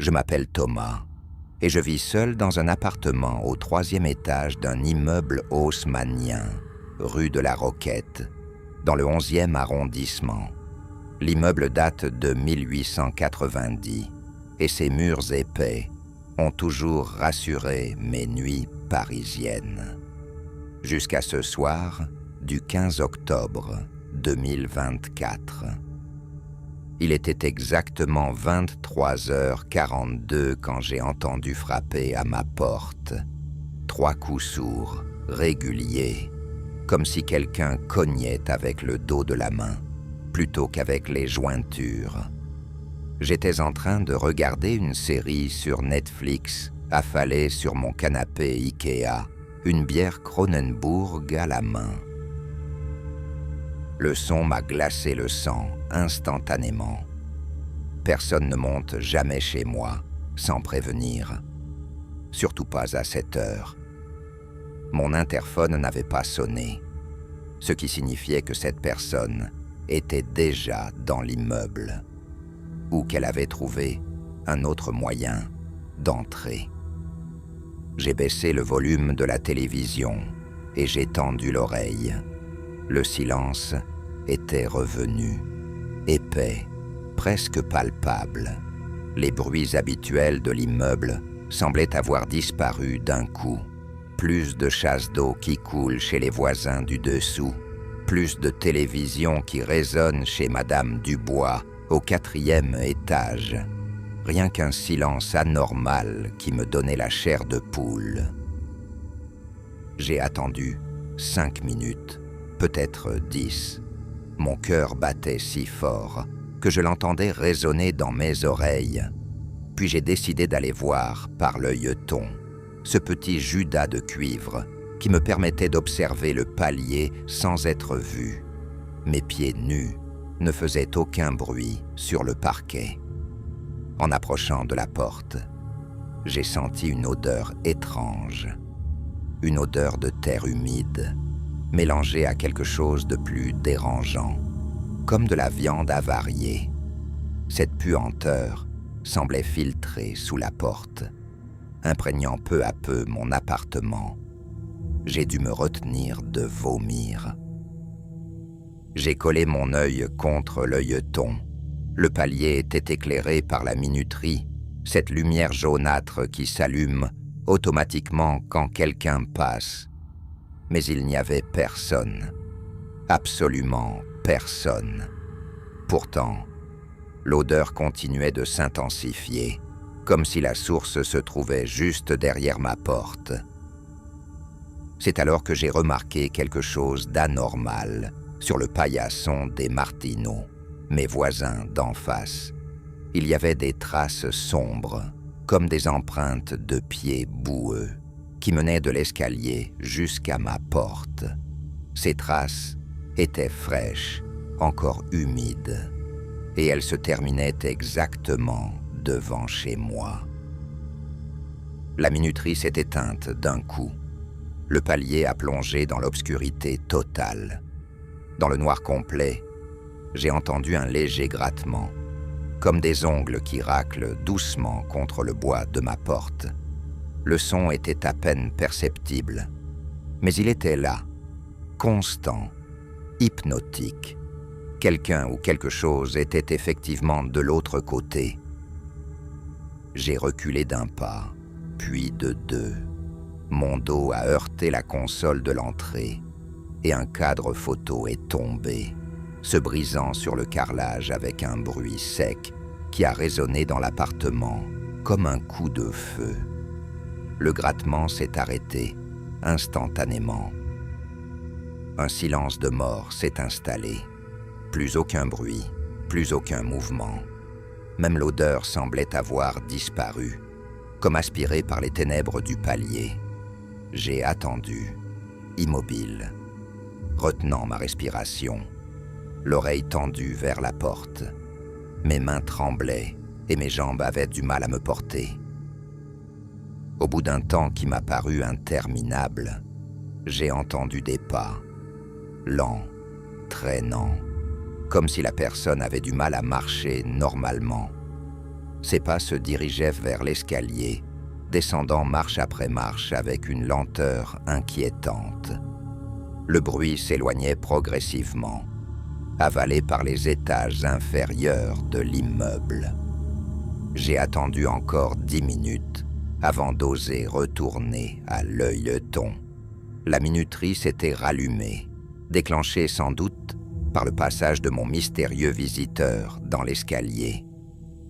Je m'appelle Thomas et je vis seul dans un appartement au 3e étage d'un immeuble haussmannien, rue de la Roquette, dans le 11e arrondissement. L'immeuble date de 1890 et ses murs épais ont toujours rassuré mes nuits parisiennes. Jusqu'à ce soir du 15 octobre 2024. Il était exactement 23h42 quand j'ai entendu frapper à ma porte. 3 coups sourds, réguliers, comme si quelqu'un cognait avec le dos de la main, plutôt qu'avec les jointures. J'étais en train de regarder une série sur Netflix, affalé sur mon canapé Ikea, une bière Kronenbourg à la main. Le son m'a glacé le sang instantanément. Personne ne monte jamais chez moi sans prévenir. Surtout pas à cette heure. Mon interphone n'avait pas sonné, ce qui signifiait que cette personne était déjà dans l'immeuble ou qu'elle avait trouvé un autre moyen d'entrer. J'ai baissé le volume de la télévision et j'ai tendu l'oreille. Le silence était revenu, épais, presque palpable. Les bruits habituels de l'immeuble semblaient avoir disparu d'un coup. Plus de chasses d'eau qui coulent chez les voisins du dessous, plus de télévision qui résonne chez Madame Dubois au 4e étage. Rien qu'un silence anormal qui me donnait la chair de poule. J'ai attendu 5 minutes. Peut-être 10. Mon cœur battait si fort que je l'entendais résonner dans mes oreilles. Puis j'ai décidé d'aller voir par l'œilleton, ce petit Judas de cuivre qui me permettait d'observer le palier sans être vu. Mes pieds nus ne faisaient aucun bruit sur le parquet. En approchant de la porte, j'ai senti une odeur étrange, une odeur de terre humide, mélangé à quelque chose de plus dérangeant, comme de la viande avariée. Cette puanteur semblait filtrer sous la porte, imprégnant peu à peu mon appartement. J'ai dû me retenir de vomir. J'ai collé mon œil contre l'œilleton. Le palier était éclairé par la minuterie, cette lumière jaunâtre qui s'allume automatiquement quand quelqu'un passe. Mais il n'y avait personne, absolument personne. Pourtant, l'odeur continuait de s'intensifier, comme si la source se trouvait juste derrière ma porte. C'est alors que j'ai remarqué quelque chose d'anormal sur le paillasson des Martineaux, mes voisins d'en face. Il y avait des traces sombres, comme des empreintes de pieds boueux, qui menait de l'escalier jusqu'à ma porte. Ces traces étaient fraîches, encore humides, et elles se terminaient exactement devant chez moi. La minuterie s'est éteinte d'un coup. Le palier a plongé dans l'obscurité totale. Dans le noir complet, j'ai entendu un léger grattement, comme des ongles qui raclent doucement contre le bois de ma porte. Le son était à peine perceptible, mais il était là, constant, hypnotique. Quelqu'un ou quelque chose était effectivement de l'autre côté. J'ai reculé d'un pas, puis de 2. Mon dos a heurté la console de l'entrée et un cadre photo est tombé, se brisant sur le carrelage avec un bruit sec qui a résonné dans l'appartement comme un coup de feu. Le grattement s'est arrêté instantanément. Un silence de mort s'est installé. Plus aucun bruit, plus aucun mouvement. Même l'odeur semblait avoir disparu, comme aspirée par les ténèbres du palier. J'ai attendu, immobile, retenant ma respiration, l'oreille tendue vers la porte. Mes mains tremblaient et mes jambes avaient du mal à me porter. Au bout d'un temps qui m'a paru interminable, j'ai entendu des pas, lents, traînants, comme si la personne avait du mal à marcher normalement. Ses pas se dirigeaient vers l'escalier, descendant marche après marche avec une lenteur inquiétante. Le bruit s'éloignait progressivement, avalé par les étages inférieurs de l'immeuble. J'ai attendu encore 10 minutes avant d'oser retourner à l'Œilleton. La minuterie s'était rallumée, déclenchée sans doute par le passage de mon mystérieux visiteur dans l'escalier.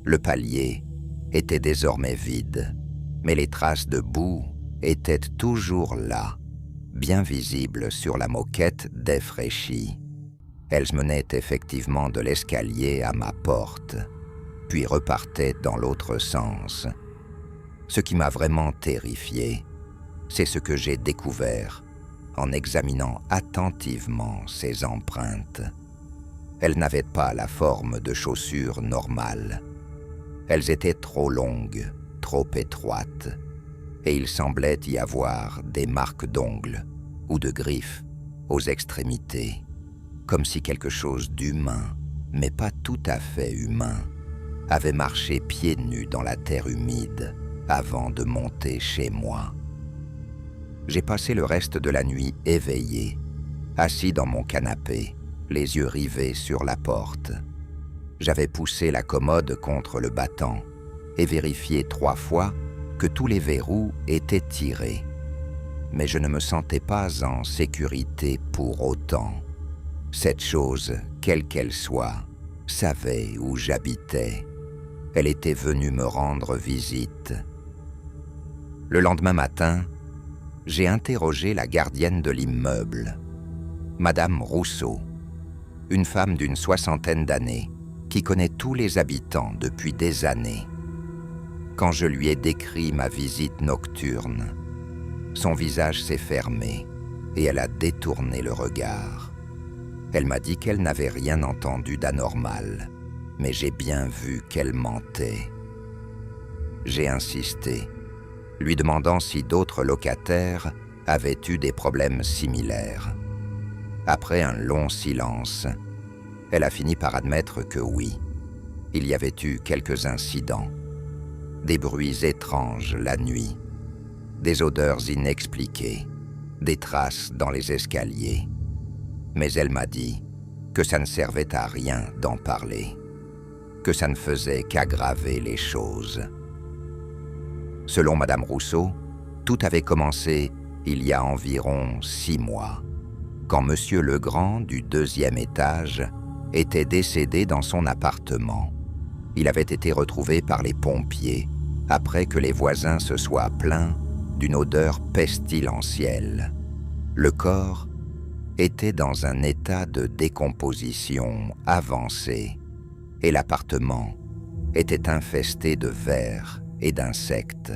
Le palier était désormais vide, mais les traces de boue étaient toujours là, bien visibles sur la moquette défraîchie. Elles menaient effectivement de l'escalier à ma porte, puis repartaient dans l'autre sens. Ce qui m'a vraiment terrifié, c'est ce que j'ai découvert en examinant attentivement ces empreintes. Elles n'avaient pas la forme de chaussures normales. Elles étaient trop longues, trop étroites, et il semblait y avoir des marques d'ongles ou de griffes aux extrémités, comme si quelque chose d'humain, mais pas tout à fait humain, avait marché pieds nus dans la terre humide avant de monter chez moi. J'ai passé le reste de la nuit éveillé, assis dans mon canapé, les yeux rivés sur la porte. J'avais poussé la commode contre le battant et vérifié 3 fois que tous les verrous étaient tirés. Mais je ne me sentais pas en sécurité pour autant. Cette chose, quelle qu'elle soit, savait où j'habitais. Elle était venue me rendre visite. Le lendemain matin, j'ai interrogé la gardienne de l'immeuble, Madame Rousseau, une femme d'une 60aine d'années qui connaît tous les habitants depuis des années. Quand je lui ai décrit ma visite nocturne, son visage s'est fermé et elle a détourné le regard. Elle m'a dit qu'elle n'avait rien entendu d'anormal, mais j'ai bien vu qu'elle mentait. J'ai insisté, lui demandant si d'autres locataires avaient eu des problèmes similaires. Après un long silence, elle a fini par admettre que oui, il y avait eu quelques incidents, des bruits étranges la nuit, des odeurs inexpliquées, des traces dans les escaliers. Mais elle m'a dit que ça ne servait à rien d'en parler, que ça ne faisait qu'aggraver les choses. Selon Madame Rousseau, tout avait commencé il y a environ 6 mois, quand Monsieur Legrand, du 2e étage, était décédé dans son appartement. Il avait été retrouvé par les pompiers après que les voisins se soient plaints d'une odeur pestilentielle. Le corps était dans un état de décomposition avancé et l'appartement était infesté de vers et d'insectes.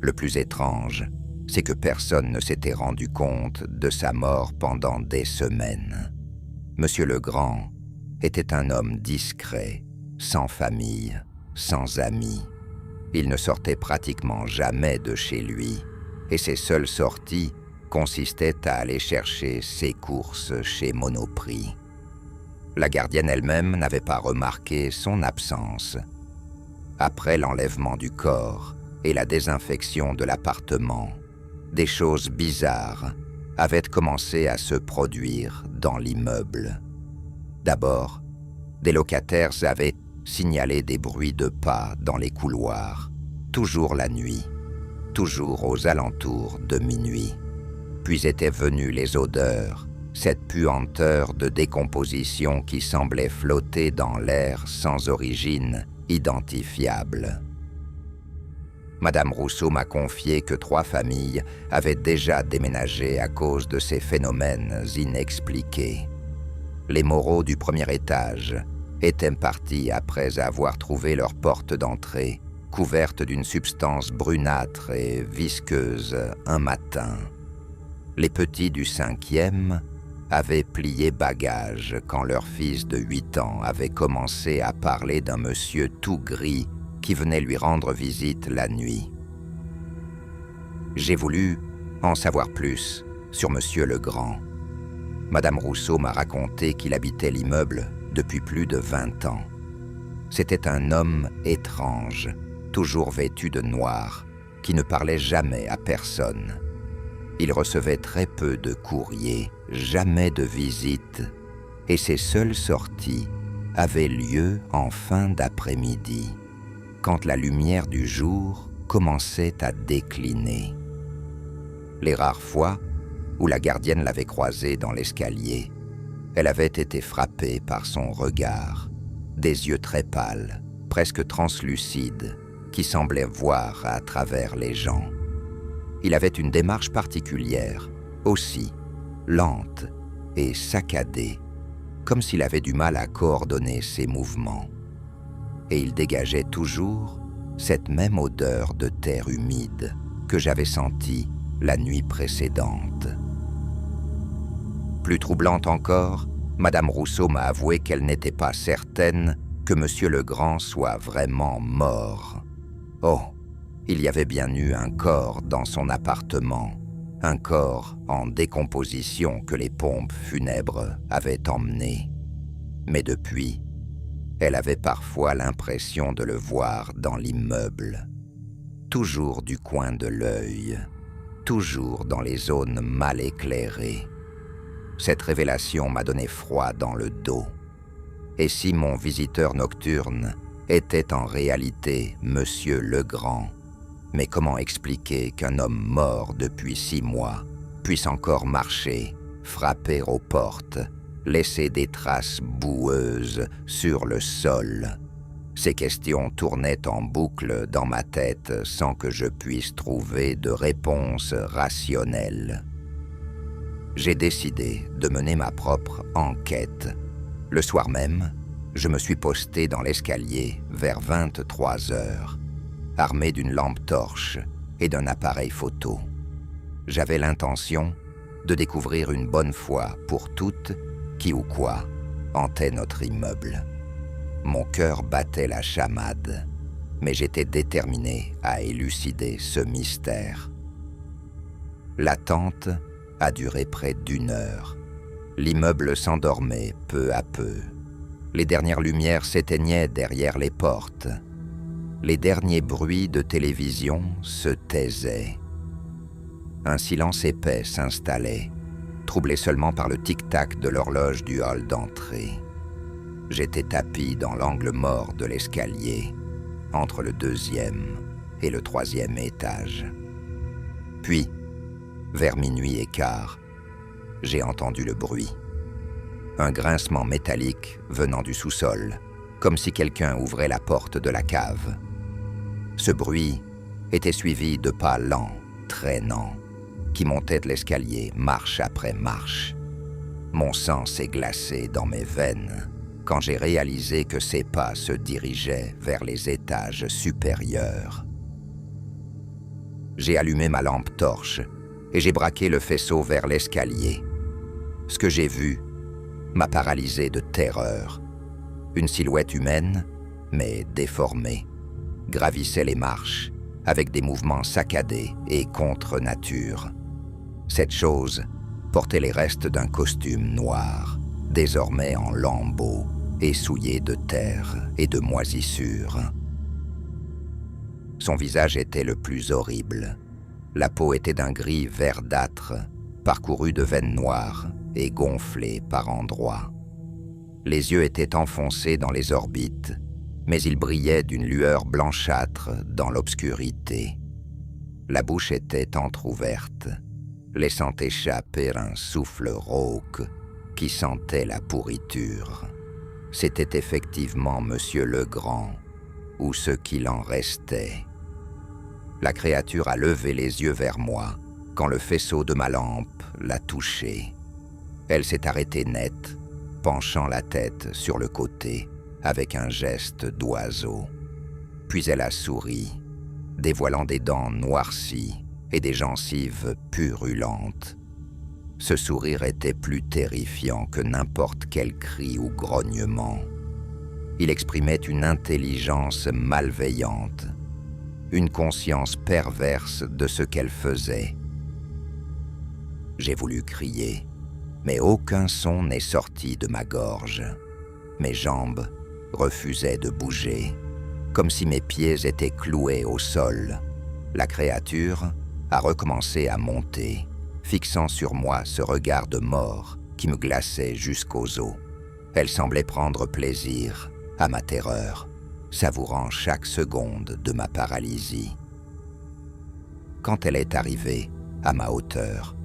Le plus étrange, c'est que personne ne s'était rendu compte de sa mort pendant des semaines. Monsieur Legrand était un homme discret, sans famille, sans amis. Il ne sortait pratiquement jamais de chez lui, et ses seules sorties consistaient à aller chercher ses courses chez Monoprix. La gardienne elle-même n'avait pas remarqué son absence. Après l'enlèvement du corps et la désinfection de l'appartement, des choses bizarres avaient commencé à se produire dans l'immeuble. D'abord, des locataires avaient signalé des bruits de pas dans les couloirs, toujours la nuit, toujours aux alentours de minuit. Puis étaient venues les odeurs, cette puanteur de décomposition qui semblait flotter dans l'air sans origine identifiable. Madame Rousseau m'a confié que 3 familles avaient déjà déménagé à cause de ces phénomènes inexpliqués. Les Moreau du 1er étage étaient partis après avoir trouvé leur porte d'entrée couverte d'une substance brunâtre et visqueuse un matin. Les petits du 5e avaient plié bagages quand leur fils de 8 ans avait commencé à parler d'un monsieur tout gris qui venait lui rendre visite la nuit. J'ai voulu en savoir plus sur Monsieur Legrand. Madame Rousseau m'a raconté qu'il habitait l'immeuble depuis plus de 20 ans. C'était un homme étrange, toujours vêtu de noir, qui ne parlait jamais à personne. Il recevait très peu de courriers, jamais de visites, et ses seules sorties avaient lieu en fin d'après-midi, quand la lumière du jour commençait à décliner. Les rares fois où la gardienne l'avait croisé dans l'escalier, elle avait été frappée par son regard, des yeux très pâles, presque translucides, qui semblaient voir à travers les gens. Il avait une démarche particulière, aussi lente et saccadée, comme s'il avait du mal à coordonner ses mouvements. Et il dégageait toujours cette même odeur de terre humide que j'avais sentie la nuit précédente. Plus troublante encore, Madame Rousseau m'a avoué qu'elle n'était pas certaine que Monsieur Legrand soit vraiment mort. Oh, il y avait bien eu un corps dans son appartement, un corps en décomposition que les pompes funèbres avaient emmené. Mais depuis, elle avait parfois l'impression de le voir dans l'immeuble, toujours du coin de l'œil, toujours dans les zones mal éclairées. Cette révélation m'a donné froid dans le dos. Et si mon visiteur nocturne était en réalité Monsieur Legrand, mais comment expliquer qu'un homme mort depuis 6 mois puisse encore marcher, frapper aux portes, laisser des traces boueuses sur le sol? Ces questions tournaient en boucle dans ma tête sans que je puisse trouver de réponse rationnelle. J'ai décidé de mener ma propre enquête. Le soir même, je me suis posté dans l'escalier vers 23 heures, armé d'une lampe torche et d'un appareil photo. J'avais l'intention de découvrir une bonne fois pour toutes qui ou quoi hantait notre immeuble. Mon cœur battait la chamade, mais j'étais déterminé à élucider ce mystère. L'attente a duré près d'1 heure. L'immeuble s'endormait peu à peu. Les dernières lumières s'éteignaient derrière les portes. Les derniers bruits de télévision se taisaient. Un silence épais s'installait, troublé seulement par le tic-tac de l'horloge du hall d'entrée. J'étais tapi dans l'angle mort de l'escalier, entre le 2e et le 3e étage. Puis, vers 00h15, j'ai entendu le bruit. Un grincement métallique venant du sous-sol, comme si quelqu'un ouvrait la porte de la cave. Ce bruit était suivi de pas lents, traînants, qui montaient de l'escalier marche après marche. Mon sang s'est glacé dans mes veines quand j'ai réalisé que ces pas se dirigeaient vers les étages supérieurs. J'ai allumé ma lampe torche et j'ai braqué le faisceau vers l'escalier. Ce que j'ai vu m'a paralysé de terreur. Une silhouette humaine, mais déformée, gravissait les marches avec des mouvements saccadés et contre nature. Cette chose portait les restes d'un costume noir, désormais en lambeaux et souillé de terre et de moisissures. Son visage était le plus horrible. La peau était d'un gris verdâtre, parcouru de veines noires et gonflée par endroits. Les yeux étaient enfoncés dans les orbites, mais ils brillaient d'une lueur blanchâtre dans l'obscurité. La bouche était entr'ouverte, laissant échapper un souffle rauque qui sentait la pourriture. C'était effectivement Monsieur Legrand, ou ce qu'il en restait. La créature a levé les yeux vers moi quand le faisceau de ma lampe l'a touchée. Elle s'est arrêtée net, penchant la tête sur le côté avec un geste d'oiseau. Puis elle a souri, dévoilant des dents noircies et des gencives purulentes. Ce sourire était plus terrifiant que n'importe quel cri ou grognement. Il exprimait une intelligence malveillante, une conscience perverse de ce qu'elle faisait. J'ai voulu crier, mais aucun son n'est sorti de ma gorge. Mes jambes refusait de bouger, comme si mes pieds étaient cloués au sol. La créature a recommencé à monter, fixant sur moi ce regard de mort qui me glaçait jusqu'aux os. Elle semblait prendre plaisir à ma terreur, savourant chaque seconde de ma paralysie. Quand elle est arrivée à ma hauteur,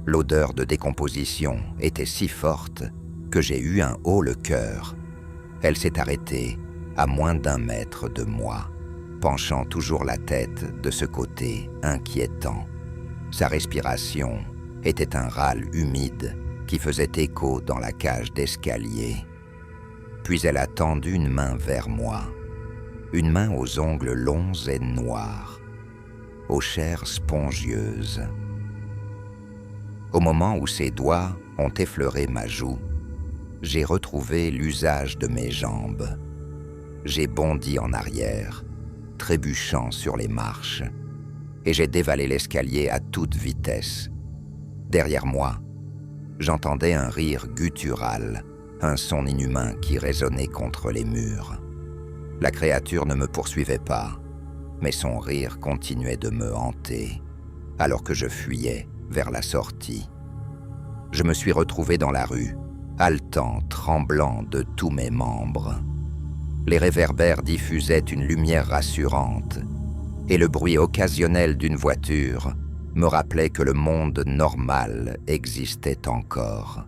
l'odeur de décomposition était si forte que j'ai eu un haut-le-cœur. Elle s'est arrêtée à moins d'1 mètre de moi, penchant toujours la tête de ce côté inquiétant. Sa respiration était un râle humide qui faisait écho dans la cage d'escalier. Puis elle a tendu une main vers moi, une main aux ongles longs et noirs, aux chairs spongieuses. Au moment où ses doigts ont effleuré ma joue, j'ai retrouvé l'usage de mes jambes. J'ai bondi en arrière, trébuchant sur les marches, et j'ai dévalé l'escalier à toute vitesse. Derrière moi, j'entendais un rire guttural, un son inhumain qui résonnait contre les murs. La créature ne me poursuivait pas, mais son rire continuait de me hanter, alors que je fuyais vers la sortie. Je me suis retrouvé dans la rue, haletant, tremblant de tous mes membres. Les réverbères diffusaient une lumière rassurante, et le bruit occasionnel d'une voiture me rappelait que le monde normal existait encore.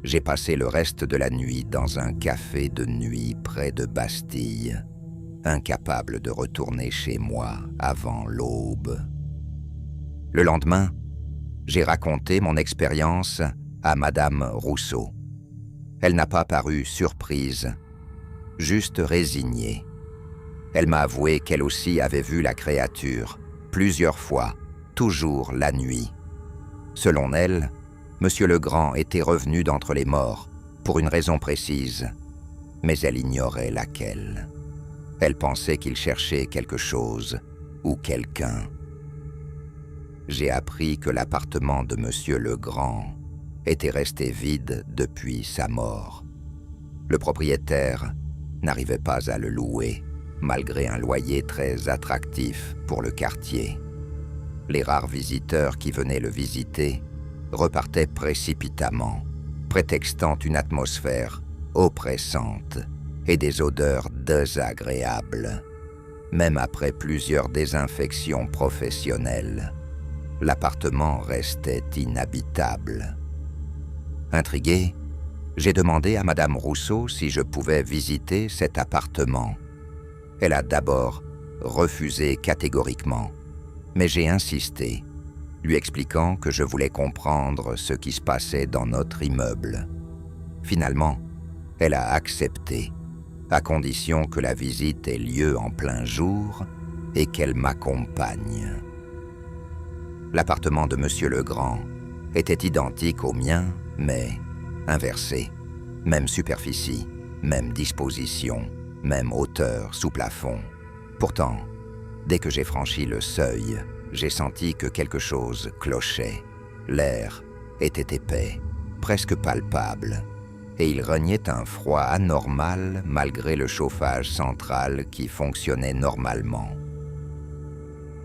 J'ai passé le reste de la nuit dans un café de nuit près de Bastille, incapable de retourner chez moi avant l'aube. Le lendemain, j'ai raconté mon expérience à Madame Rousseau. Elle n'a pas paru surprise, juste résignée. Elle m'a avoué qu'elle aussi avait vu la créature, plusieurs fois, toujours la nuit. Selon elle, Monsieur Legrand était revenu d'entre les morts, pour une raison précise, mais elle ignorait laquelle. Elle pensait qu'il cherchait quelque chose ou quelqu'un. J'ai appris que l'appartement de Monsieur Legrand était resté vide depuis sa mort. Le propriétaire n'arrivait pas à le louer, malgré un loyer très attractif pour le quartier. Les rares visiteurs qui venaient le visiter repartaient précipitamment, prétextant une atmosphère oppressante et des odeurs désagréables. Même après plusieurs désinfections professionnelles, l'appartement restait inhabitable. Intrigué, j'ai demandé à Madame Rousseau si je pouvais visiter cet appartement. Elle a d'abord refusé catégoriquement, mais j'ai insisté, lui expliquant que je voulais comprendre ce qui se passait dans notre immeuble. Finalement, elle a accepté, à condition que la visite ait lieu en plein jour et qu'elle m'accompagne. L'appartement de Monsieur Legrand était identique au mien, mais inversé. Même superficie, même disposition, même hauteur sous plafond. Pourtant, dès que j'ai franchi le seuil, j'ai senti que quelque chose clochait. L'air était épais, presque palpable, et il régnait un froid anormal malgré le chauffage central qui fonctionnait normalement.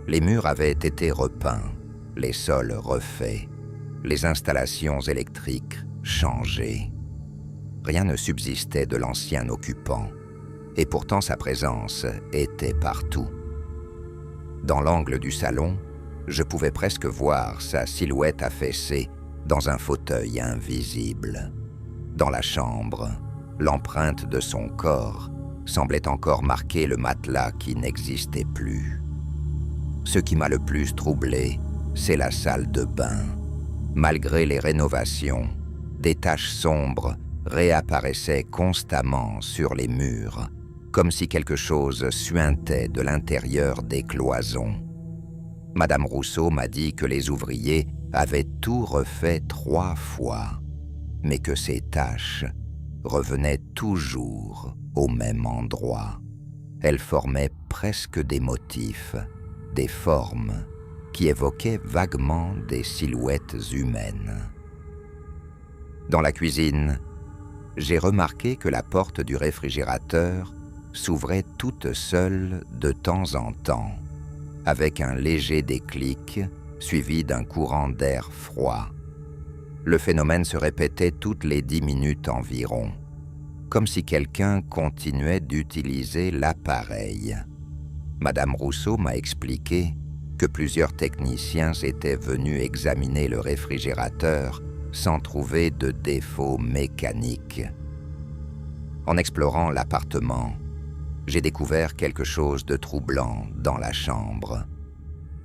Les murs avaient été repeints, les sols refaits, les installations électriques changées. Rien ne subsistait de l'ancien occupant, et pourtant sa présence était partout. Dans l'angle du salon, je pouvais presque voir sa silhouette affaissée dans un fauteuil invisible. Dans la chambre, l'empreinte de son corps semblait encore marquer le matelas qui n'existait plus. Ce qui m'a le plus troublé, c'est la salle de bain. Malgré les rénovations, des taches sombres réapparaissaient constamment sur les murs, comme si quelque chose suintait de l'intérieur des cloisons. Madame Rousseau m'a dit que les ouvriers avaient tout refait 3 fois, mais que ces taches revenaient toujours au même endroit. Elles formaient presque des motifs, des formes qui évoquaient vaguement des silhouettes humaines. Dans la cuisine, j'ai remarqué que la porte du réfrigérateur s'ouvrait toute seule de temps en temps, avec un léger déclic suivi d'un courant d'air froid. Le phénomène se répétait toutes les 10 minutes environ, comme si quelqu'un continuait d'utiliser l'appareil. Madame Rousseau m'a expliqué que plusieurs techniciens étaient venus examiner le réfrigérateur sans trouver de défaut mécanique. En explorant l'appartement, j'ai découvert quelque chose de troublant dans la chambre.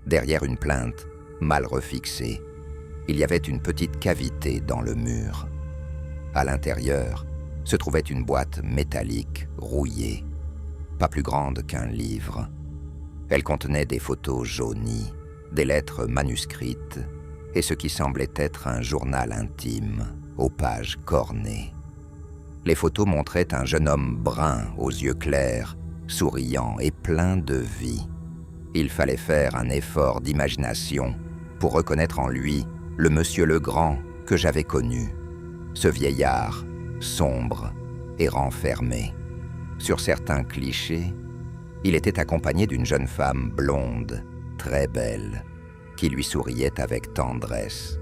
Derrière une plainte mal refixée, il y avait une petite cavité dans le mur. À l'intérieur se trouvait une boîte métallique rouillée, pas plus grande qu'un livre. Elle contenait des photos jaunies, des lettres manuscrites et ce qui semblait être un journal intime aux pages cornées. Les photos montraient un jeune homme brun aux yeux clairs, souriant et plein de vie. Il fallait faire un effort d'imagination pour reconnaître en lui le monsieur Legrand que j'avais connu, ce vieillard sombre et renfermé. Sur certains clichés, il était accompagné d'une jeune femme blonde, très belle, qui lui souriait avec tendresse.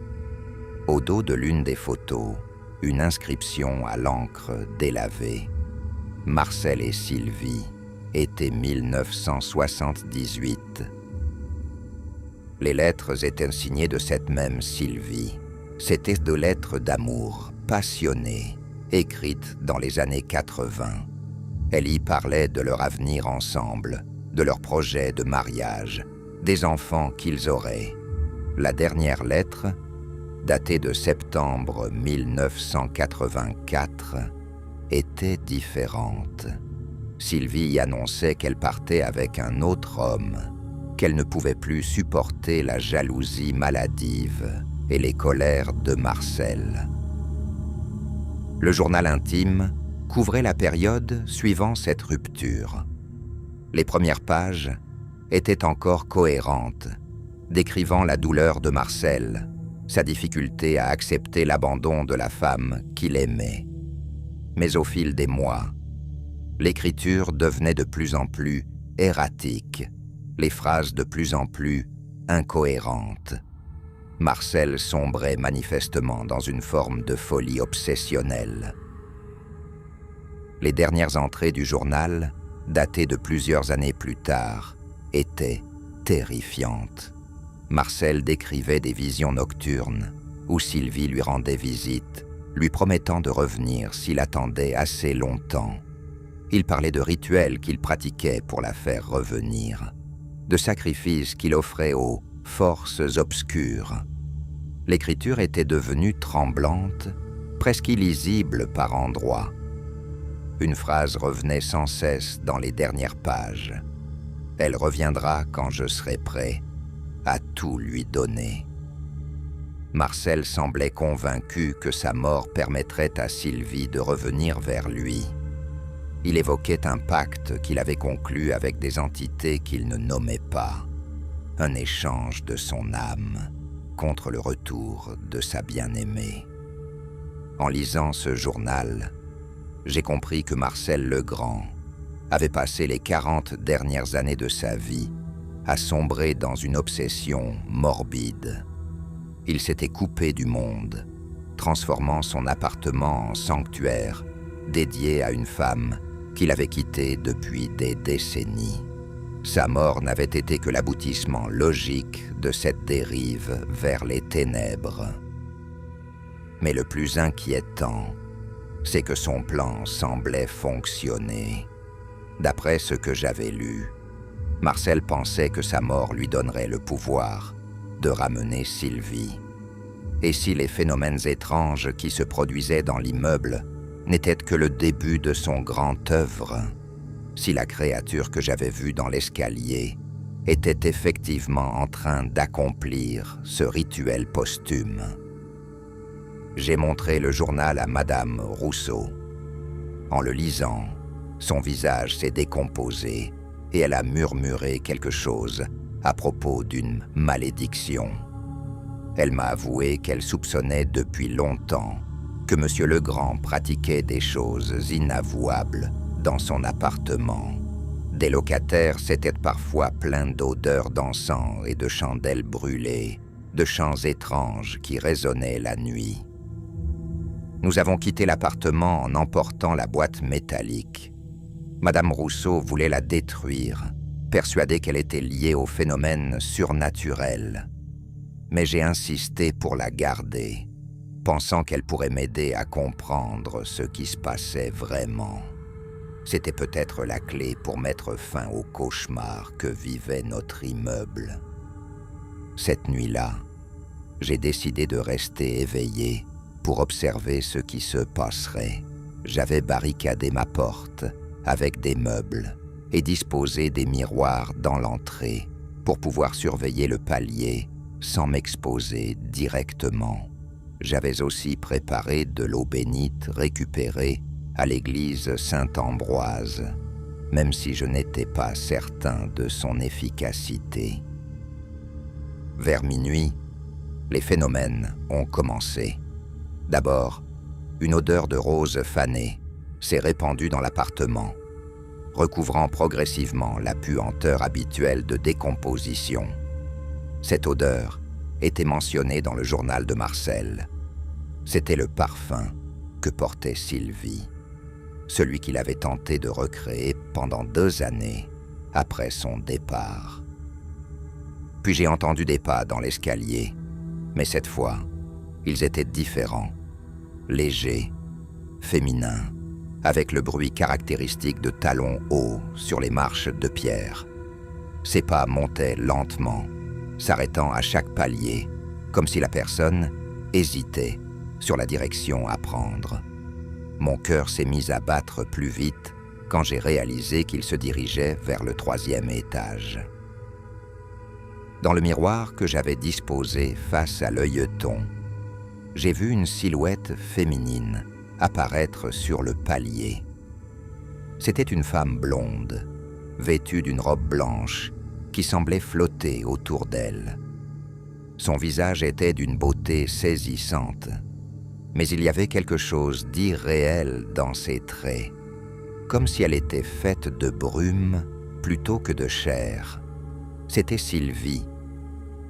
Au dos de l'une des photos, une inscription à l'encre délavée. Marcel et Sylvie, été 1978. Les lettres étaient signées de cette même Sylvie. C'étaient de lettres d'amour, passionnées, écrites dans les années 80. Elle y parlait de leur avenir ensemble, de leurs projets de mariage, des enfants qu'ils auraient. La dernière lettre, datée de septembre 1984, était différente. Sylvie y annonçait qu'elle partait avec un autre homme, qu'elle ne pouvait plus supporter la jalousie maladive et les colères de Marcel. Le journal intime couvrait la période suivant cette rupture. Les premières pages étaient encore cohérentes, décrivant la douleur de Marcel, sa difficulté à accepter l'abandon de la femme qu'il aimait. Mais au fil des mois, l'écriture devenait de plus en plus erratique, les phrases de plus en plus incohérentes. Marcel sombrait manifestement dans une forme de folie obsessionnelle. Les dernières entrées du journal, datées de plusieurs années plus tard, étaient terrifiantes. Marcel décrivait des visions nocturnes où Sylvie lui rendait visite, lui promettant de revenir s'il attendait assez longtemps. Il parlait de rituels qu'il pratiquait pour la faire revenir, de sacrifices qu'il offrait aux forces obscures. L'écriture était devenue tremblante, presque illisible par endroits. Une phrase revenait sans cesse dans les dernières pages. « Elle reviendra quand je serai prêt à tout lui donner. » Marcel semblait convaincu que sa mort permettrait à Sylvie de revenir vers lui. Il évoquait un pacte qu'il avait conclu avec des entités qu'il ne nommait pas, un échange de son âme contre le retour de sa bien-aimée. En lisant ce journal, j'ai compris que Marcel Legrand avait passé les 40 dernières années de sa vie à sombrer dans une obsession morbide. Il s'était coupé du monde, transformant son appartement en sanctuaire dédié à une femme qu'il avait quittée depuis des décennies. Sa mort n'avait été que l'aboutissement logique de cette dérive vers les ténèbres. Mais le plus inquiétant, c'est que son plan semblait fonctionner. D'après ce que j'avais lu, Marcel pensait que sa mort lui donnerait le pouvoir de ramener Sylvie. Et si les phénomènes étranges qui se produisaient dans l'immeuble n'étaient que le début de son grand œuvre, si la créature que j'avais vue dans l'escalier était effectivement en train d'accomplir ce rituel posthume. J'ai montré le journal à Madame Rousseau. En le lisant, son visage s'est décomposé et elle a murmuré quelque chose à propos d'une malédiction. Elle m'a avoué qu'elle soupçonnait depuis longtemps que M. Legrand pratiquait des choses inavouables dans son appartement. Des locataires s'étaient parfois plaints d'odeurs d'encens et de chandelles brûlées, de chants étranges qui résonnaient la nuit. Nous avons quitté l'appartement en emportant la boîte métallique. Madame Rousseau voulait la détruire, persuadée qu'elle était liée au phénomène surnaturel. Mais j'ai insisté pour la garder, pensant qu'elle pourrait m'aider à comprendre ce qui se passait vraiment. C'était peut-être la clé pour mettre fin au cauchemar que vivait notre immeuble. Cette nuit-là, j'ai décidé de rester éveillé pour observer ce qui se passerait. J'avais barricadé ma porte avec des meubles et disposé des miroirs dans l'entrée pour pouvoir surveiller le palier sans m'exposer directement. J'avais aussi préparé de l'eau bénite récupérée à l'église Saint-Ambroise, même si je n'étais pas certain de son efficacité. Vers minuit, les phénomènes ont commencé. D'abord, une odeur de rose fanée s'est répandue dans l'appartement, recouvrant progressivement la puanteur habituelle de décomposition. Cette odeur était mentionnée dans le journal de Marcel. C'était le parfum que portait Sylvie, celui qu'il avait tenté de recréer pendant 2 années après son départ. Puis j'ai entendu des pas dans l'escalier, mais cette fois, ils étaient différents, légers, féminins, avec le bruit caractéristique de talons hauts sur les marches de pierre. Ces pas montaient lentement, s'arrêtant à chaque palier, comme si la personne hésitait sur la direction à prendre. Mon cœur s'est mis à battre plus vite quand j'ai réalisé qu'il se dirigeait vers le 3e étage. Dans le miroir que j'avais disposé face à l'œilleton, j'ai vu une silhouette féminine apparaître sur le palier. C'était une femme blonde, vêtue d'une robe blanche qui semblait flotter autour d'elle. Son visage était d'une beauté saisissante, mais il y avait quelque chose d'irréel dans ses traits, comme si elle était faite de brume plutôt que de chair. C'était Sylvie,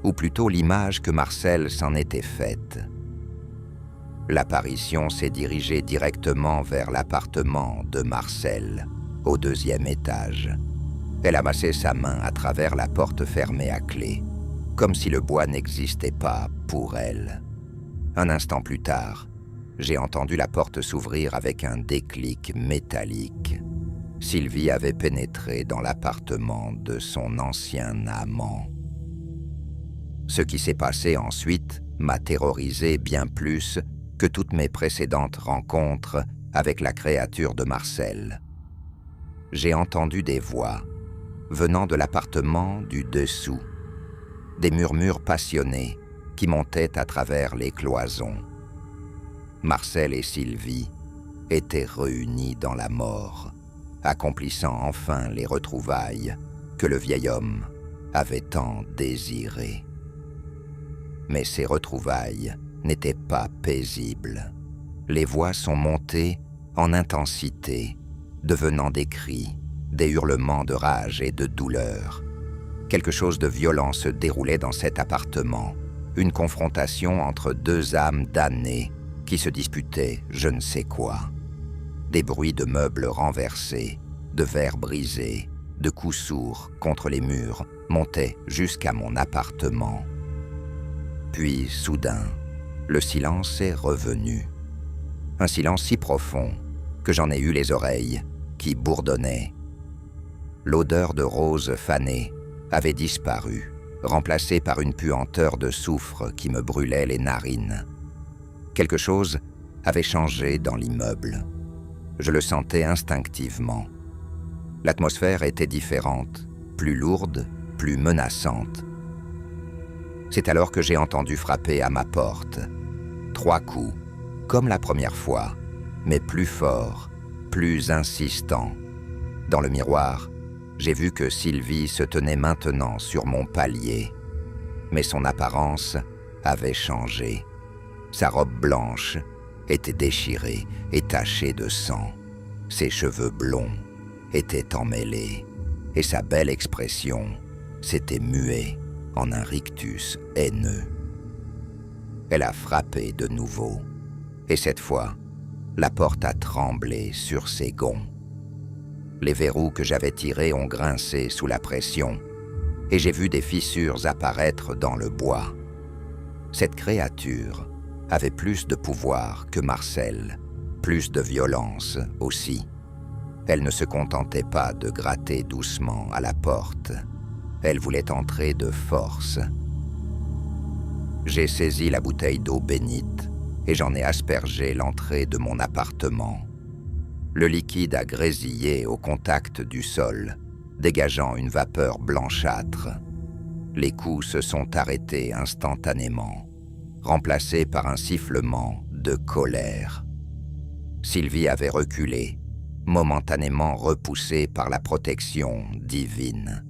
ou plutôt l'image que Marcel s'en était faite. L'apparition s'est dirigée directement vers l'appartement de Marcel, au 2e étage. Elle a massé sa main à travers la porte fermée à clé, comme si le bois n'existait pas pour elle. Un instant plus tard, j'ai entendu la porte s'ouvrir avec un déclic métallique. Sylvie avait pénétré dans l'appartement de son ancien amant. Ce qui s'est passé ensuite m'a terrorisé bien plus que toutes mes précédentes rencontres avec la créature de Marcel. J'ai entendu des voix venant de l'appartement du dessous, des murmures passionnés qui montaient à travers les cloisons. Marcel et Sylvie étaient réunis dans la mort, accomplissant enfin les retrouvailles que le vieil homme avait tant désirées. Mais ces retrouvailles n'étaient pas paisibles. Les voix sont montées en intensité, devenant des cris, des hurlements de rage et de douleur. Quelque chose de violent se déroulait dans cet appartement, une confrontation entre 2 âmes damnées qui se disputaient je ne sais quoi. Des bruits de meubles renversés, de verres brisés, de coups sourds contre les murs montaient jusqu'à mon appartement. Puis, soudain, le silence est revenu. Un silence si profond que j'en ai eu les oreilles qui bourdonnaient. L'odeur de rose fanée avait disparu, remplacée par une puanteur de soufre qui me brûlait les narines. Quelque chose avait changé dans l'immeuble. Je le sentais instinctivement. L'atmosphère était différente, plus lourde, plus menaçante. C'est alors que j'ai entendu frapper à ma porte. 3 coups, comme la première fois, mais plus forts, plus insistants. Dans le miroir, j'ai vu que Sylvie se tenait maintenant sur mon palier, mais son apparence avait changé. Sa robe blanche était déchiré et taché de sang. Ses cheveux blonds étaient emmêlés et sa belle expression s'était muée en un rictus haineux. Elle a frappé de nouveau, et cette fois, la porte a tremblé sur ses gonds. Les verrous que j'avais tirés ont grincé sous la pression, et j'ai vu des fissures apparaître dans le bois. Cette créature avait plus de pouvoir que Marcel, plus de violence aussi. Elle ne se contentait pas de gratter doucement à la porte. Elle voulait entrer de force. J'ai saisi la bouteille d'eau bénite et j'en ai aspergé l'entrée de mon appartement. Le liquide a grésillé au contact du sol, dégageant une vapeur blanchâtre. Les coups se sont arrêtés instantanément, remplacés par un sifflement de colère. Sylvie avait reculé, momentanément repoussée par la protection divine.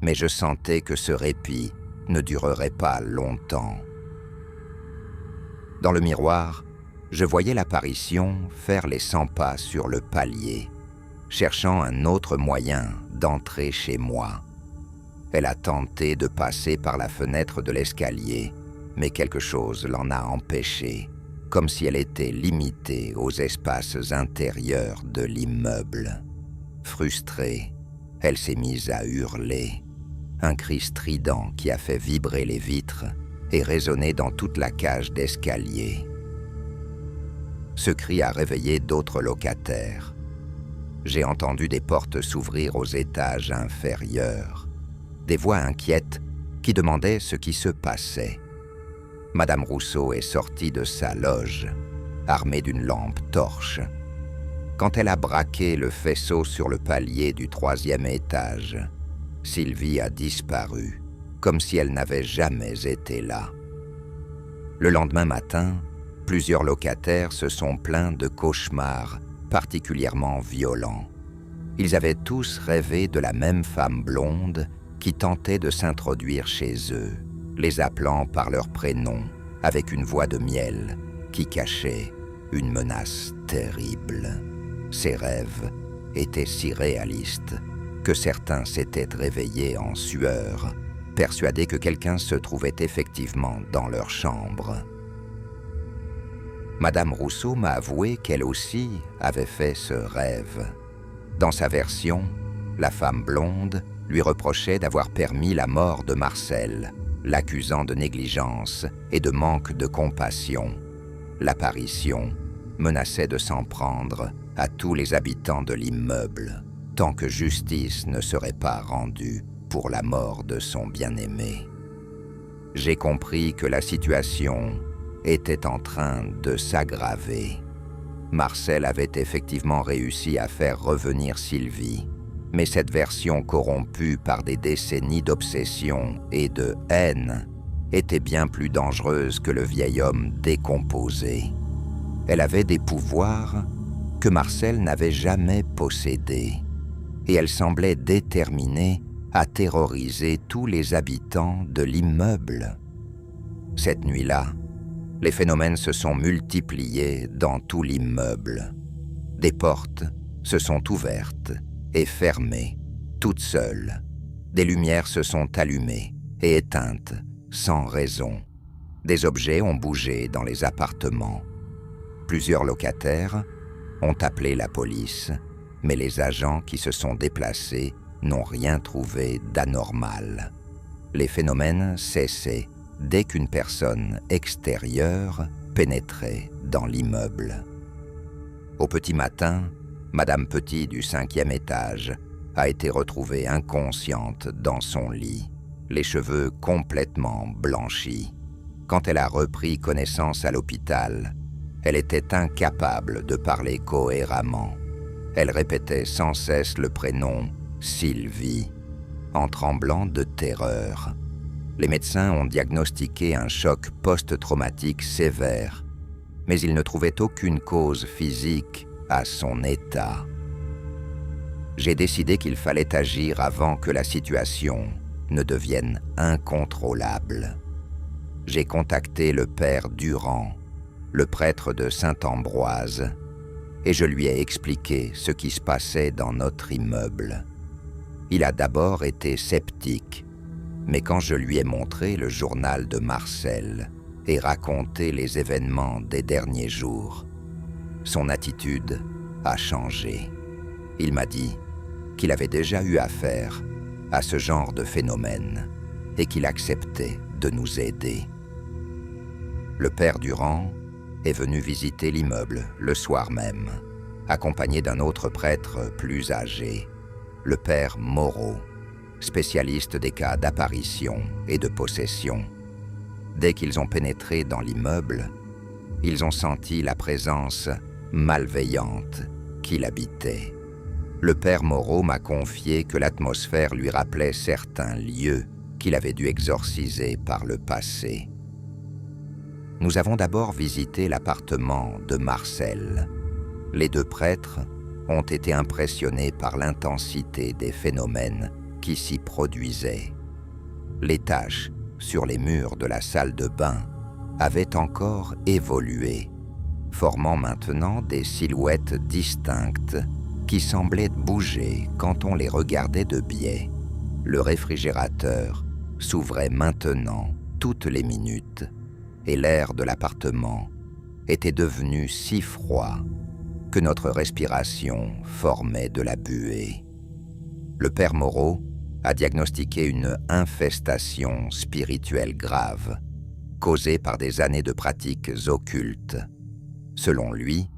Mais je sentais que ce répit ne durerait pas longtemps. Dans le miroir, je voyais l'apparition faire les 100 pas sur le palier, cherchant un autre moyen d'entrer chez moi. Elle a tenté de passer par la fenêtre de l'escalier, mais quelque chose l'en a empêchée, comme si elle était limitée aux espaces intérieurs de l'immeuble. Frustrée, elle s'est mise à hurler. Un cri strident qui a fait vibrer les vitres et résonner dans toute la cage d'escalier. Ce cri a réveillé d'autres locataires. J'ai entendu des portes s'ouvrir aux étages inférieurs, des voix inquiètes qui demandaient ce qui se passait. Madame Rousseau est sortie de sa loge, armée d'une lampe torche. Quand elle a braqué le faisceau sur le palier du 3e étage, Sylvie a disparu, comme si elle n'avait jamais été là. Le lendemain matin, plusieurs locataires se sont plaints de cauchemars particulièrement violents. Ils avaient tous rêvé de la même femme blonde qui tentait de s'introduire chez eux, les appelant par leur prénom, avec une voix de miel qui cachait une menace terrible. Ces rêves étaient si réalistes que certains s'étaient réveillés en sueur, persuadés que quelqu'un se trouvait effectivement dans leur chambre. Madame Rousseau m'a avoué qu'elle aussi avait fait ce rêve. Dans sa version, la femme blonde lui reprochait d'avoir permis la mort de Marcel, l'accusant de négligence et de manque de compassion. L'apparition menaçait de s'en prendre à tous les habitants de l'immeuble, tant que justice ne serait pas rendue pour la mort de son bien-aimé. J'ai compris que la situation était en train de s'aggraver. Marcel avait effectivement réussi à faire revenir Sylvie, mais cette version corrompue par des décennies d'obsession et de haine était bien plus dangereuse que le vieil homme décomposé. Elle avait des pouvoirs que Marcel n'avait jamais possédés, et elle semblait déterminée à terroriser tous les habitants de l'immeuble. Cette nuit-là, les phénomènes se sont multipliés dans tout l'immeuble. Des portes se sont ouvertes et fermées, toutes seules. Des lumières se sont allumées et éteintes, sans raison. Des objets ont bougé dans les appartements. Plusieurs locataires ont appelé la police, mais les agents qui se sont déplacés n'ont rien trouvé d'anormal. Les phénomènes cessaient dès qu'une personne extérieure pénétrait dans l'immeuble. Au petit matin, Madame Petit du 5e étage a été retrouvée inconsciente dans son lit, les cheveux complètement blanchis. Quand elle a repris connaissance à l'hôpital, elle était incapable de parler cohéremment. Elle répétait sans cesse le prénom Sylvie, en tremblant de terreur. Les médecins ont diagnostiqué un choc post-traumatique sévère, mais ils ne trouvaient aucune cause physique à son état. J'ai décidé qu'il fallait agir avant que la situation ne devienne incontrôlable. J'ai contacté le père Durand, le prêtre de Saint-Ambroise, et je lui ai expliqué ce qui se passait dans notre immeuble. Il a d'abord été sceptique, mais quand je lui ai montré le journal de Marcel et raconté les événements des derniers jours, son attitude a changé. Il m'a dit qu'il avait déjà eu affaire à ce genre de phénomène et qu'il acceptait de nous aider. Le père Durand est venu visiter l'immeuble le soir même, accompagné d'un autre prêtre plus âgé, le père Moreau, spécialiste des cas d'apparition et de possession. Dès qu'ils ont pénétré dans l'immeuble, ils ont senti la présence malveillante qui l'habitait. Le père Moreau m'a confié que l'atmosphère lui rappelait certains lieux qu'il avait dû exorciser par le passé. Nous avons d'abord visité l'appartement de Marcel. Les deux prêtres ont été impressionnés par l'intensité des phénomènes qui s'y produisaient. Les taches sur les murs de la salle de bain avaient encore évolué, formant maintenant des silhouettes distinctes qui semblaient bouger quand on les regardait de biais. Le réfrigérateur s'ouvrait maintenant toutes les minutes et l'air de l'appartement était devenu si froid que notre respiration formait de la buée. Le père Moreau a diagnostiqué une infestation spirituelle grave, causée par des années de pratiques occultes. Selon lui,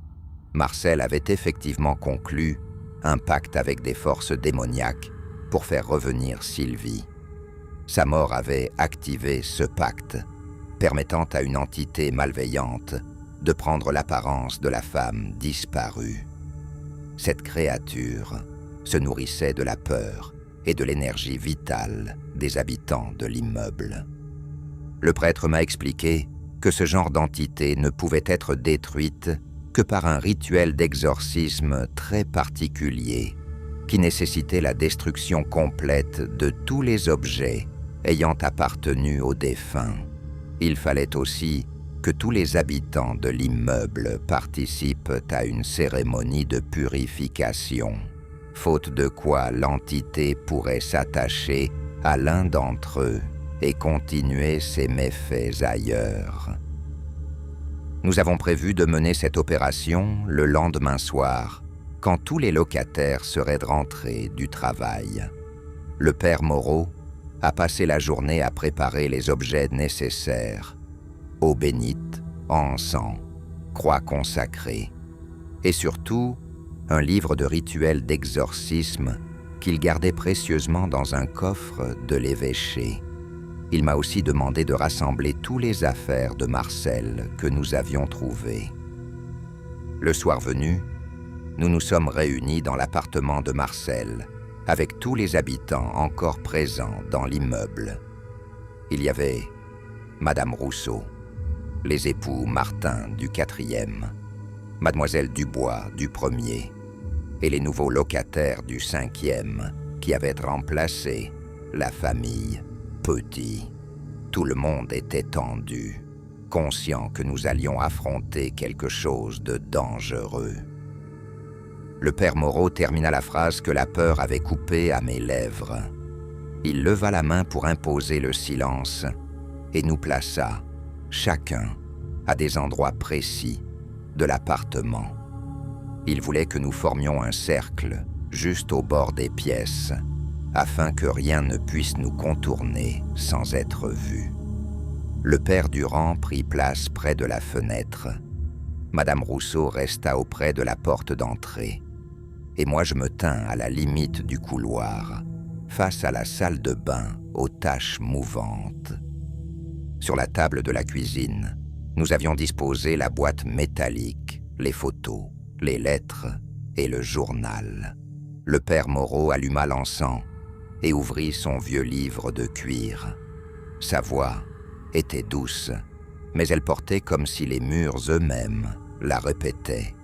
Marcel avait effectivement conclu un pacte avec des forces démoniaques pour faire revenir Sylvie. Sa mort avait activé ce pacte, permettant à une entité malveillante de prendre l'apparence de la femme disparue. Cette créature se nourrissait de la peur et de l'énergie vitale des habitants de l'immeuble. Le prêtre m'a expliqué que ce genre d'entité ne pouvait être détruite que par un rituel d'exorcisme très particulier qui nécessitait la destruction complète de tous les objets ayant appartenu aux défunts. Il fallait aussi que tous les habitants de l'immeuble participent à une cérémonie de purification, faute de quoi l'entité pourrait s'attacher à l'un d'entre eux et continuer ses méfaits ailleurs. Nous avons prévu de mener cette opération le lendemain soir, quand tous les locataires seraient rentrés du travail. Le père Moreau a passé la journée à préparer les objets nécessaires: eau bénite, encens, croix consacrée, et surtout un livre de rituels d'exorcisme qu'il gardait précieusement dans un coffre de l'évêché. Il m'a aussi demandé de rassembler tous les affaires de Marcel que nous avions trouvées. Le soir venu, nous nous sommes réunis dans l'appartement de Marcel, avec tous les habitants encore présents dans l'immeuble. Il y avait Madame Rousseau, les époux Martin du 4e, Mademoiselle Dubois du 1er, et les nouveaux locataires du 5e qui avaient remplacé la famille Petit. Tout le monde était tendu, conscient que nous allions affronter quelque chose de dangereux. Le père Moreau termina la phrase que la peur avait coupée à mes lèvres. Il leva la main pour imposer le silence et nous plaça, chacun, à des endroits précis de l'appartement. Il voulait que nous formions un cercle juste au bord des pièces, afin que rien ne puisse nous contourner sans être vu. Le père Durand prit place près de la fenêtre. Madame Rousseau resta auprès de la porte d'entrée, et moi je me tins à la limite du couloir, face à la salle de bain aux taches mouvantes. Sur la table de la cuisine, nous avions disposé la boîte métallique, les photos, les lettres et le journal. Le père Moreau alluma l'encens et ouvrit son vieux livre de cuir. Sa voix était douce, mais elle portait comme si les murs eux-mêmes la répétaient.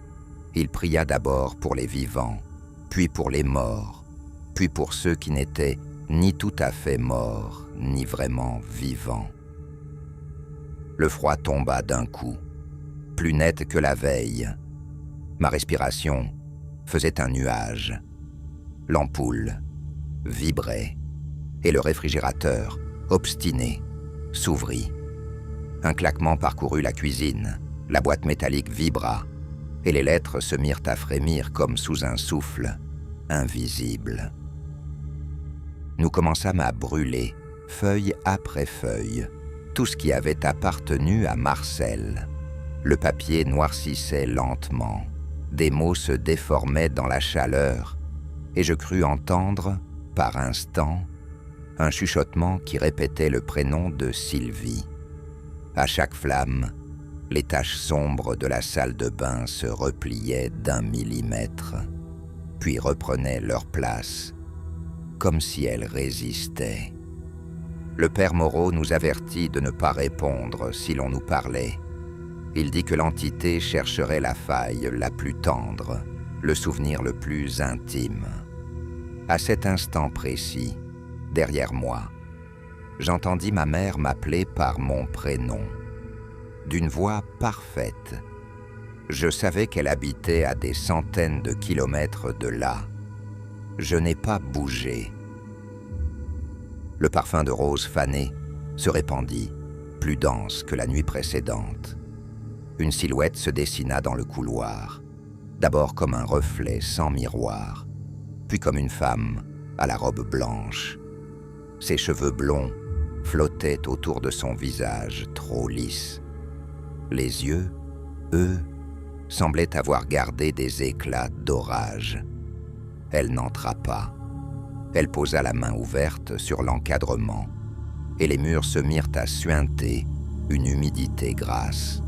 Il pria d'abord pour les vivants, puis pour les morts, puis pour ceux qui n'étaient ni tout à fait morts, ni vraiment vivants. Le froid tomba d'un coup. plus nette que la veille. Ma respiration faisait un nuage. L'ampoule vibrait et le réfrigérateur, obstiné, s'ouvrit. Un claquement parcourut la cuisine, la boîte métallique vibra et les lettres se mirent à frémir comme sous un souffle invisible. Nous commençâmes à brûler, feuille après feuille, tout ce qui avait appartenu à Marcel. Le papier noircissait lentement, des mots se déformaient dans la chaleur, et je crus entendre, par instants, un chuchotement qui répétait le prénom de Sylvie. À chaque flamme, les taches sombres de la salle de bain se repliaient d'1 millimètre, puis reprenaient leur place, comme si elles résistaient. Le père Moreau nous avertit de ne pas répondre si l'on nous parlait. Il dit que l'entité chercherait la faille la plus tendre, le souvenir le plus intime. À cet instant précis, derrière moi, j'entendis ma mère m'appeler par mon prénom, d'une voix parfaite. Je savais qu'elle habitait à des centaines de kilomètres de là. Je n'ai pas bougé. Le parfum de rose fanée se répandit, plus dense que la nuit précédente. Une silhouette se dessina dans le couloir, d'abord comme un reflet sans miroir, puis comme une femme à la robe blanche. Ses cheveux blonds flottaient autour de son visage trop lisse. Les yeux, eux, semblaient avoir gardé des éclats d'orage. Elle n'entra pas. Elle posa la main ouverte sur l'encadrement, et les murs se mirent à suinter une humidité grasse.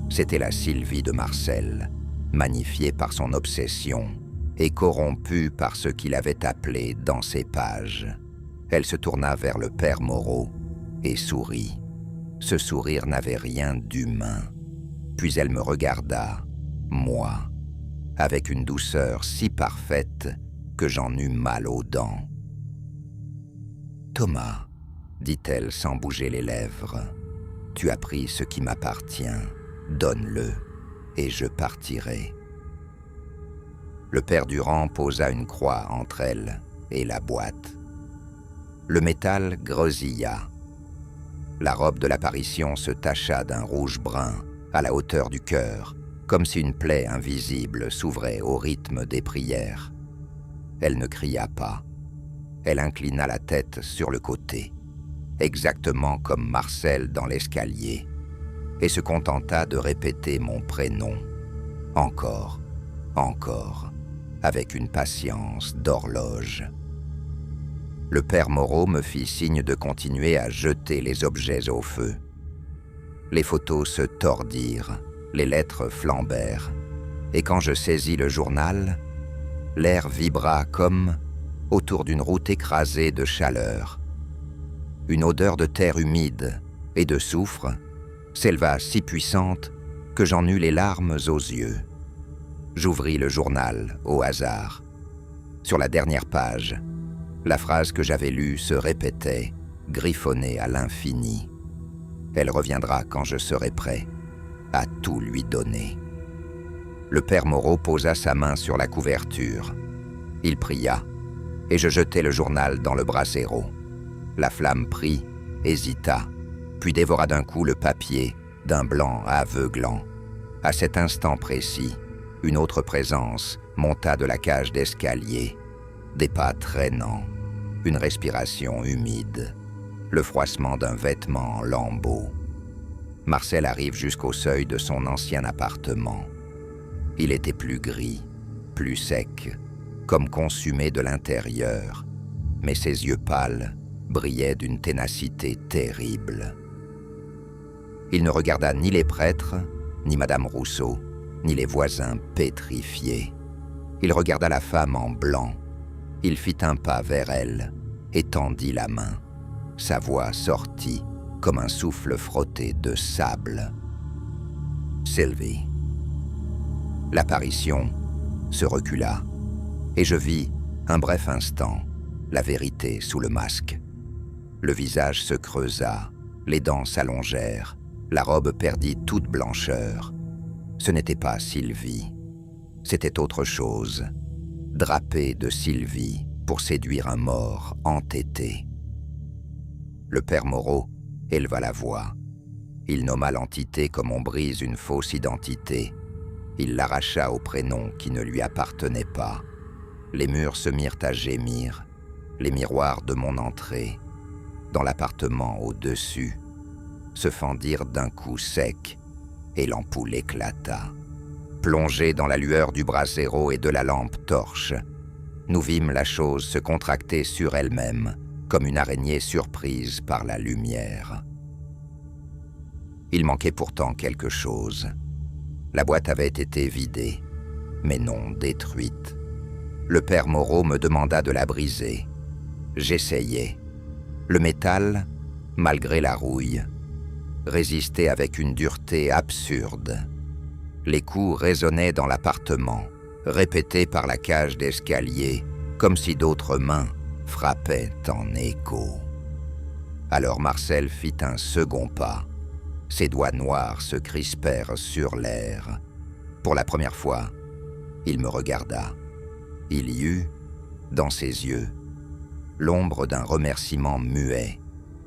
C'était la Sylvie de Marcel, magnifiée par son obsession et corrompue par ce qu'il avait appelé dans ses pages. Elle se tourna vers le père Moreau et sourit. Ce sourire n'avait rien d'humain. Puis elle me regarda, moi, avec une douceur si parfaite que j'en eus mal aux dents. « Thomas, dit-elle sans bouger les lèvres, tu as pris ce qui m'appartient, donne-le, et je partirai. » Le père Durand posa une croix entre elle et la boîte. Le métal grésilla. La robe de l'apparition se tacha d'un rouge-brun à la hauteur du cœur, comme si une plaie invisible s'ouvrait au rythme des prières. Elle ne cria pas. Elle inclina la tête sur le côté, exactement comme Marcel dans l'escalier, et se contenta de répéter mon prénom, encore, encore, avec une patience d'horloge. Le père Moreau me fit signe de continuer à jeter les objets au feu. Les photos se tordirent, les lettres flambèrent, et quand je saisis le journal, l'air vibra comme autour d'une route écrasée de chaleur. Une odeur de terre humide et de soufre s'éleva si puissante que j'en eus les larmes aux yeux. J'ouvris le journal au hasard. Sur la dernière page, la phrase que j'avais lue se répétait, griffonnée à l'infini. Elle reviendra quand je serai prêt à tout lui donner. Le père Moreau posa sa main sur la couverture. Il pria, et je jetai le journal dans le brasero. La flamme prit, hésita, puis dévora d'un coup le papier, d'un blanc aveuglant. À cet instant précis, une autre présence monta de la cage d'escalier. Des pas traînants, une respiration humide, le froissement d'un vêtement en lambeaux. Marcel arrive jusqu'au seuil de son ancien appartement. Il était plus gris, plus sec, comme consumé de l'intérieur, mais ses yeux pâles brillaient d'une ténacité terrible. Il ne regarda ni les prêtres, ni Madame Rousseau, ni les voisins pétrifiés. Il regarda la femme en blanc. Il fit un pas vers elle et tendit la main. Sa voix sortit comme un souffle frotté de sable. « Sylvie. » L'apparition se recula et je vis, un bref instant, la vérité sous le masque. Le visage se creusa, les dents s'allongèrent, la robe perdit toute blancheur Ce n'était pas Sylvie, c'était autre chose, drapé de Sylvie pour séduire un mort entêté. Le père Moreau éleva la voix. Il nomma l'entité comme on brise une fausse identité. Il l'arracha au prénom qui ne lui appartenait pas. Les murs se mirent à gémir, les miroirs de mon entrée, dans l'appartement au-dessus, se fendirent d'un coup sec et l'ampoule éclata. Plongés dans la lueur du brasero et de la lampe torche, nous vîmes la chose se contracter sur elle-même, comme une araignée surprise par la lumière. Il manquait pourtant quelque chose. La boîte avait été vidée, mais non détruite. Le père Moreau me demanda de la briser. J'essayai. Le métal, malgré la rouille, résistait avec une dureté absurde. Les coups résonnaient dans l'appartement, répétés par la cage d'escalier, comme si d'autres mains frappaient en écho. Alors Marcel fit un second pas. Ses doigts noirs se crispèrent sur l'air. Pour la première fois, il me regarda. Il y eut, dans ses yeux, l'ombre d'un remerciement muet,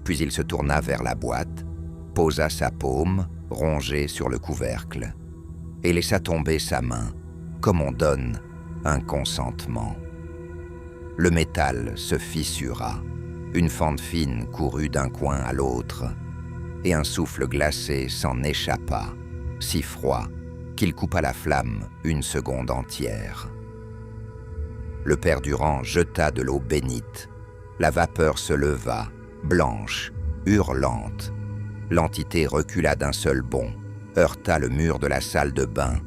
puis il se tourna vers la boîte, posa sa paume, rongée sur le couvercle, et laissa tomber sa main, comme on donne un consentement. Le métal se fissura, une fente fine courut d'un coin à l'autre, et un souffle glacé s'en échappa, si froid qu'il coupa la flamme une seconde entière. Le père Durand jeta de l'eau bénite. La vapeur se leva, blanche, hurlante. L'entité recula d'un seul bond, heurta le mur de la salle de bain,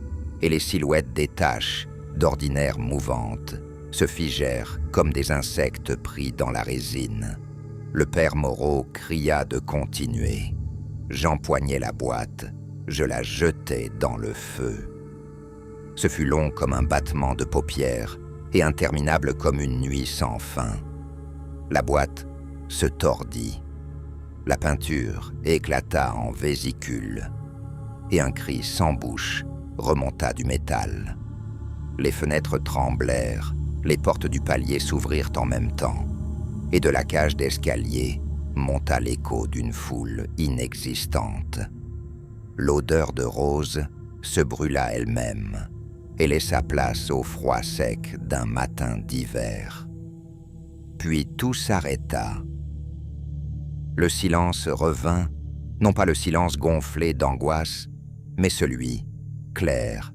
et les silhouettes des taches, d'ordinaire mouvantes, se figèrent comme des insectes pris dans la résine. Le père Moreau cria de continuer. J'empoignai la boîte, je la jetai dans le feu. Ce fut long comme un battement de paupières et interminable comme une nuit sans fin. La boîte se tordit. La peinture éclata en vésicules et un cri sans bouche remonta du métal. Les fenêtres tremblèrent, les portes du palier s'ouvrirent en même temps et de la cage d'escalier monta l'écho d'une foule inexistante. L'odeur de rose se brûla elle-même et laissa place au froid sec d'un matin d'hiver. Puis tout s'arrêta. Le silence revint, non pas le silence gonflé d'angoisse, mais celui, clair,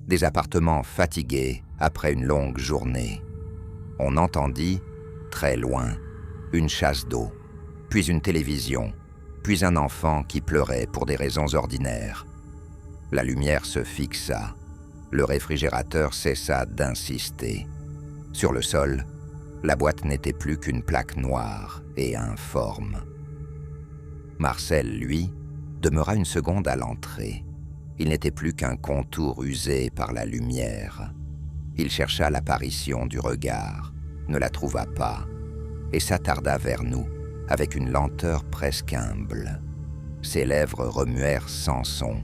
des appartements fatigués après une longue journée. On entendit, très loin, une chasse d'eau, puis une télévision, puis un enfant qui pleurait pour des raisons ordinaires. La lumière se fixa, le réfrigérateur cessa d'insister. Sur le sol, la boîte n'était plus qu'une plaque noire et informe. Marcel, lui, demeura une seconde à l'entrée. Il n'était plus qu'un contour usé par la lumière. Il chercha l'apparition du regard, ne la trouva pas, et s'attarda vers nous, avec une lenteur presque humble. Ses lèvres remuèrent sans son.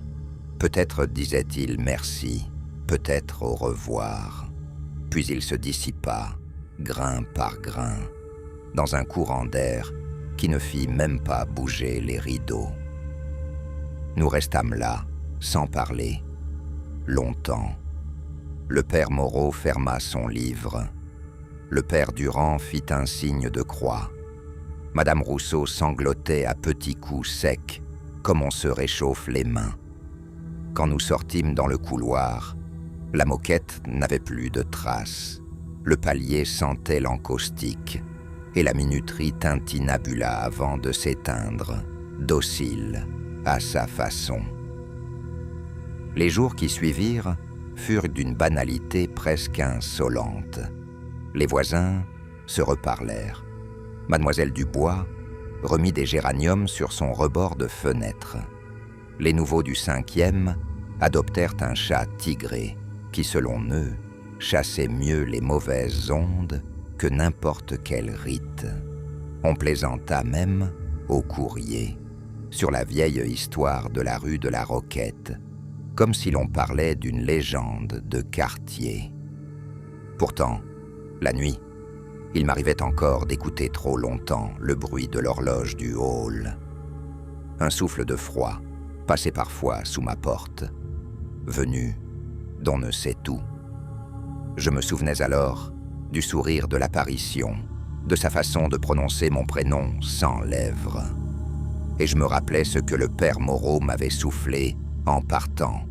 Peut-être disait-il merci, peut-être au revoir. Puis il se dissipa, grain par grain, dans un courant d'air qui ne fit même pas bouger les rideaux. Nous restâmes là, sans parler, longtemps. Le père Moreau ferma son livre. Le père Durand fit un signe de croix. Madame Rousseau sanglotait à petits coups secs, comme on se réchauffe les mains. Quand nous sortîmes dans le couloir, la moquette n'avait plus de traces. Le palier sentait l'encaustique, et la minuterie tintinabula avant de s'éteindre, docile, à sa façon. Les jours qui suivirent furent d'une banalité presque insolente. Les voisins se reparlèrent. Mademoiselle Dubois remit des géraniums sur son rebord de fenêtre. Les nouveaux du 5e adoptèrent un chat tigré qui, selon eux, chassait mieux les mauvaises ondes que n'importe quel rite. On plaisanta même au courrier sur la vieille histoire de la rue de la Roquette, comme si l'on parlait d'une légende de quartier. Pourtant, la nuit, il m'arrivait encore d'écouter trop longtemps le bruit de l'horloge du hall. Un souffle de froid passait parfois sous ma porte, venu d'on ne sait où. Je me souvenais alors du sourire de l'apparition, de sa façon de prononcer mon prénom sans lèvres. Et je me rappelais ce que le père Moreau m'avait soufflé en partant.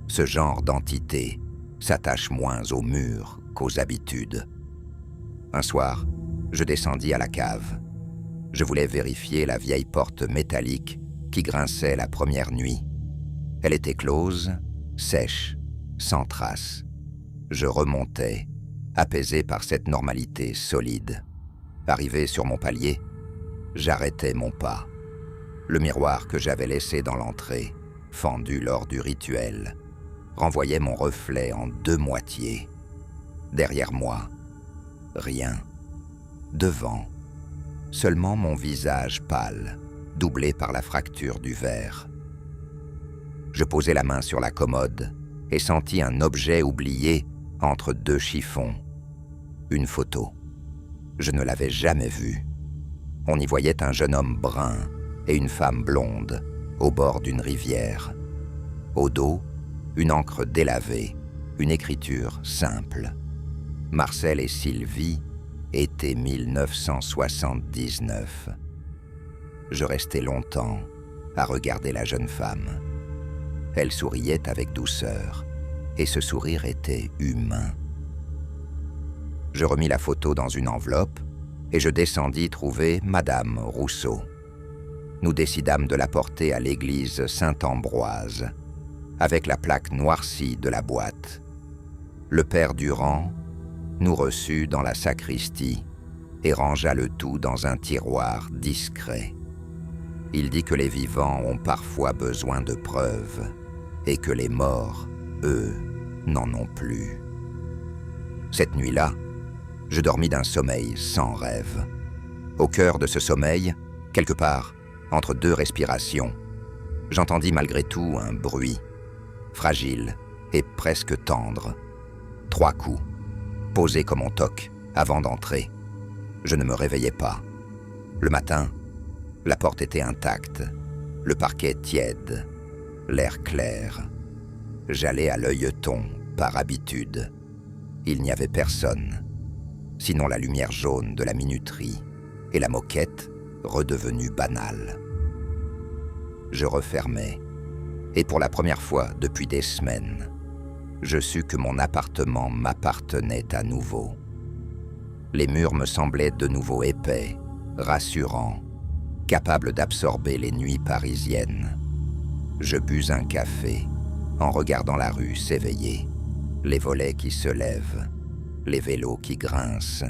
Ce genre d'entité s'attache moins aux murs qu'aux habitudes. Un soir, je descendis à la cave. Je voulais vérifier la vieille porte métallique qui grinçait la première nuit. Elle était close, sèche, sans trace. Je remontais, apaisé par cette normalité solide. Arrivé sur mon palier, j'arrêtai mon pas. Le miroir que j'avais laissé dans l'entrée, fendu lors du rituel, renvoyait mon reflet en deux moitiés. Derrière moi, rien. Devant, seulement mon visage pâle, doublé par la fracture du verre. Je posai la main sur la commode et sentis un objet oublié entre deux chiffons. Une photo. Je ne l'avais jamais vue. On y voyait un jeune homme brun et une femme blonde au bord d'une rivière. Au dos, une encre délavée, une écriture simple. Marcel et Sylvie, été 1979. Je restai longtemps à regarder la jeune femme. Elle souriait avec douceur, et ce sourire était humain. Je remis la photo dans une enveloppe et je descendis trouver Madame Rousseau. Nous décidâmes de la porter à l'église Saint-Ambroise, avec la plaque noircie de la boîte. Le père Durand nous reçut dans la sacristie et rangea le tout dans un tiroir discret. Il dit que les vivants ont parfois besoin de preuves et que les morts, eux, n'en ont plus. Cette nuit-là, je dormis d'un sommeil sans rêve. Au cœur de ce sommeil, quelque part, entre deux respirations, j'entendis malgré tout un bruit, fragile et presque tendre. 3 coups, posés comme on toque, avant d'entrer. Je ne me réveillais pas. Le matin, la porte était intacte, le parquet tiède, l'air clair. J'allais à l'œilleton, par habitude. Il n'y avait personne, sinon la lumière jaune de la minuterie et la moquette redevenue banale. Je refermai, et pour la première fois depuis des semaines, je sus que mon appartement m'appartenait à nouveau. Les murs me semblaient de nouveau épais, rassurants, capables d'absorber les nuits parisiennes. Je bus un café en regardant la rue s'éveiller, les volets qui se lèvent, les vélos qui grincent,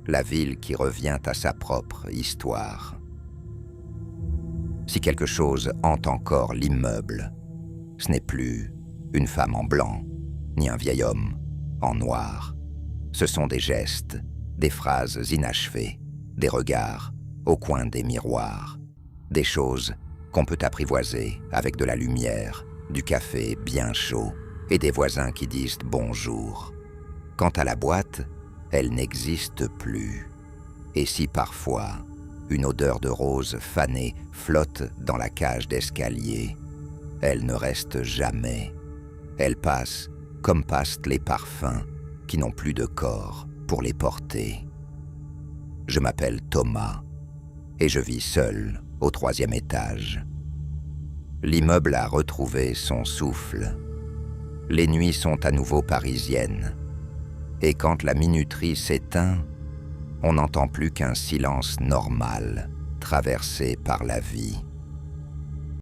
la ville qui revient à sa propre histoire. Si quelque chose hante encore l'immeuble, ce n'est plus une femme en blanc, ni un vieil homme en noir. Ce sont des gestes, des phrases inachevées, des regards au coin des miroirs, des choses qu'on peut apprivoiser avec de la lumière, du café bien chaud et des voisins qui disent bonjour. Quant à la boîte, elle n'existe plus. Et si parfois une odeur de rose fanée flotte dans la cage d'escalier, elle ne reste jamais. Elle passe comme passent les parfums qui n'ont plus de corps pour les porter. Je m'appelle Thomas et je vis seul au 3e étage. L'immeuble a retrouvé son souffle. Les nuits sont à nouveau parisiennes. Et quand la minuterie s'éteint, on n'entend plus qu'un silence normal traversé par la vie.